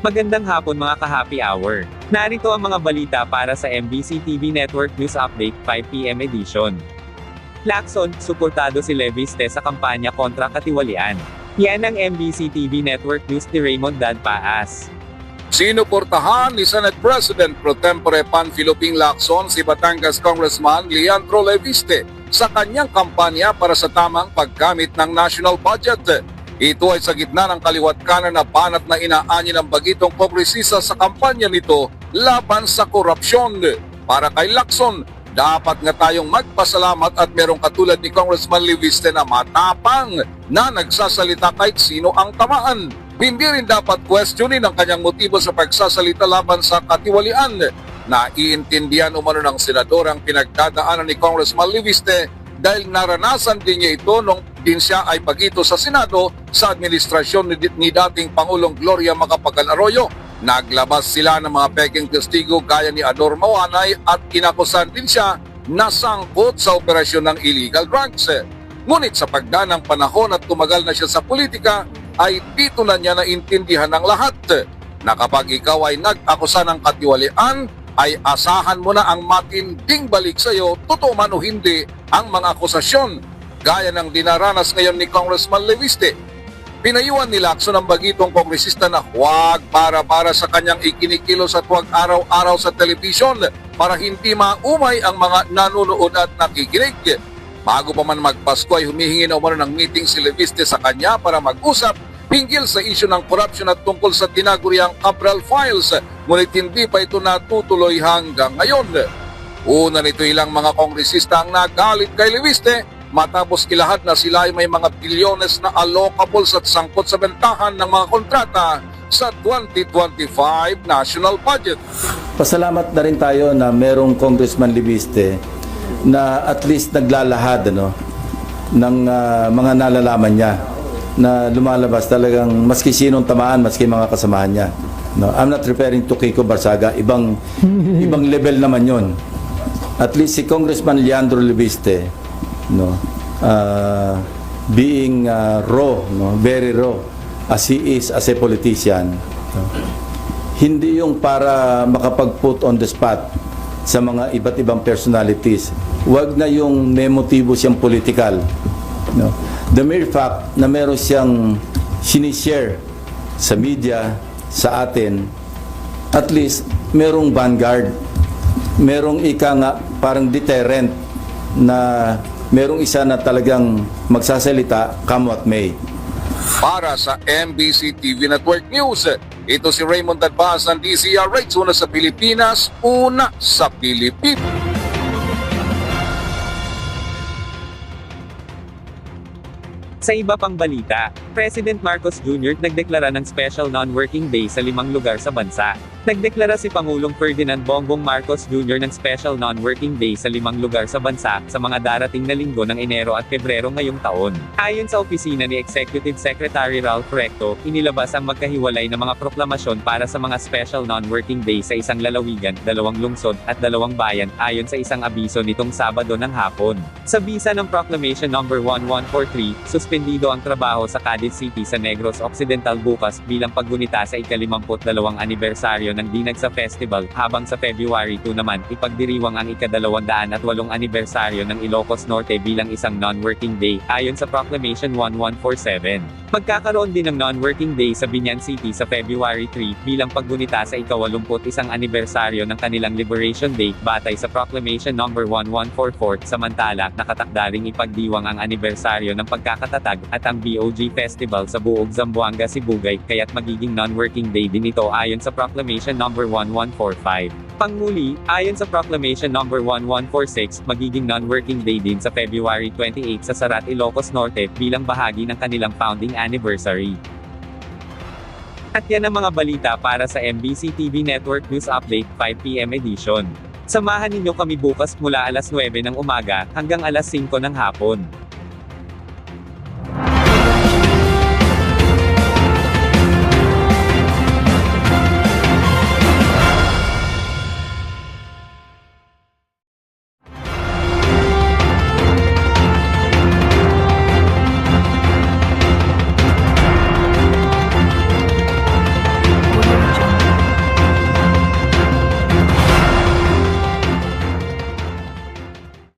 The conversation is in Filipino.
Magandang hapon mga ka-happy hour. Narito ang mga balita para sa MBC TV Network News Update 5 PM edition. Lacson, suportado si Leviste sa kampanya kontra katiwalian. Yan ang MBC TV Network News ni Raymond Dad Paas. Sinuportahan ni Senate President Pro Tempore Panfilo Ping Lacson si Batangas Congressman Leandro Leviste sa kanyang kampanya para sa tamang paggamit ng national budget. Ito ay sa gitna ng kaliwat kanan na banat na inaanyo ng bagitong kongresista sa kampanya nito laban sa korupsyon. Para kay Lacson, dapat nga tayong magpasalamat at merong katulad ni Congressman Leviste na matapang na nagsasalita kahit sino ang tamaan. Hindi rin dapat questionin ang kanyang motibo sa pagsasalita laban sa katiwalian. Naiintindihan umano ng senador ang pinagdadaanan ni Congressman Leviste dahil naranasan din niya ito nung din siya ay pagito sa Senado sa administrasyon ni dating Pangulong Gloria Macapagal Arroyo. Naglabas sila ng mga peking testigo gaya ni Ador Mawanay at inakusan din siya na sangkot sa operasyon ng illegal drugs. Ngunit sa pagdaan ng panahon at tumagal na siya sa politika, ay dito na niya naintindihan ng lahat na kapag ikaw ay nag-akusa ng katiwalian, ay asahan mo na ang matinding balik sa iyo, totoo man o hindi, ang mga akusasyon, gaya ng dinaranas ngayon ni Congressman Leviste. Pinayuhan ni Lacson ang bagitong kongresista na huwag para sa kanyang ikinikilos at huwag araw-araw sa telebisyon para hindi maumay ang mga nanonood at nakikinig. Bago pa man magpasko ay humihingi na umano ng meeting si Leviste sa kanya para mag-usap hinggil sa isyu ng korupsyon at tungkol sa tinaguriang Cabral Files, ngunit hindi pa ito natutuloy hanggang ngayon. Una nito ilang mga kongresista ang nagalit kay Leviste matapos ilahad na sila ay may mga bilyones na allocables at sangkot sa bentahan ng mga kontrata sa 2025 national budget. Pasalamat na rin tayo na merong Congressman Leviste na at least naglalahad ng mga nalalaman niya na lumalabas talagang maski sinong tamaan, maski mga kasamahan niya. No, I'm not referring to Kiko Barsaga, ibang level naman 'yon. At least si Congressman Leandro Leviste, being raw, very raw as he is as a politician, hindi yung para makapag-put on the spot sa mga iba't ibang personalities. Huwag na yung may motibo siyang political. The mere fact na meron siyang sinishare sa media, sa atin, at least merong vanguard, merong ika nga parang deterrent na merong isa na talagang magsasalita come what may. Para sa MBC TV Network News, ito si Raymond Dadbas ng DCRH, una sa Pilipinas, una sa Pilipinas. Sa iba pang balita, President Marcos Jr. nagdeklara ng Special Non-Working Day sa 5 lugar sa bansa. Nagdeklara si Pangulong Ferdinand Bongbong Marcos Jr. ng Special Non-Working Day sa 5 lugar sa bansa sa mga darating na linggo ng Enero at Pebrero ngayong taon. Ayon sa opisina ni Executive Secretary Ralph Recto, inilabas ang magkahiwalay na mga proklamasyon para sa mga Special Non-Working Day sa isang lalawigan, 2 lungsod, at 2 bayan, ayon sa isang abiso nitong Sabado ng hapon. Sa bisa ng Proclamation No. 1143, suspendido ang trabaho sa Cadiz City sa Negros Occidental bukas bilang paggunita sa ika-52 anibersaryo ng Dinagsa Festival, habang sa February 2 naman, ipagdiriwang ang ika-208 anibersaryo ng Ilocos Norte bilang isang non-working day, ayon sa Proclamation 1147. Magkakaroon din ng non-working day sa Biñan City sa February 3 bilang paggunita sa ika-81 anibersaryo ng kanilang Liberation Day, batay sa Proclamation No. 1144, samantala, nakatakda ring ipagdiwang ang anibersaryo ng pagkakatatag at ang BOG Festival sa buong Zamboanga, Sibugay, kaya't magiging non-working day din ito ayon sa Proclamation No. 1145. Pangmuli, ayon sa Proclamation No. 1146, magiging non-working day din sa February 28 sa Sarat, Ilocos Norte bilang bahagi ng kanilang founding anniversary. At yan ang mga balita para sa MBC TV Network News Update 5 PM edition. Samahan ninyo kami bukas mula alas 9 ng umaga hanggang alas 5 ng hapon.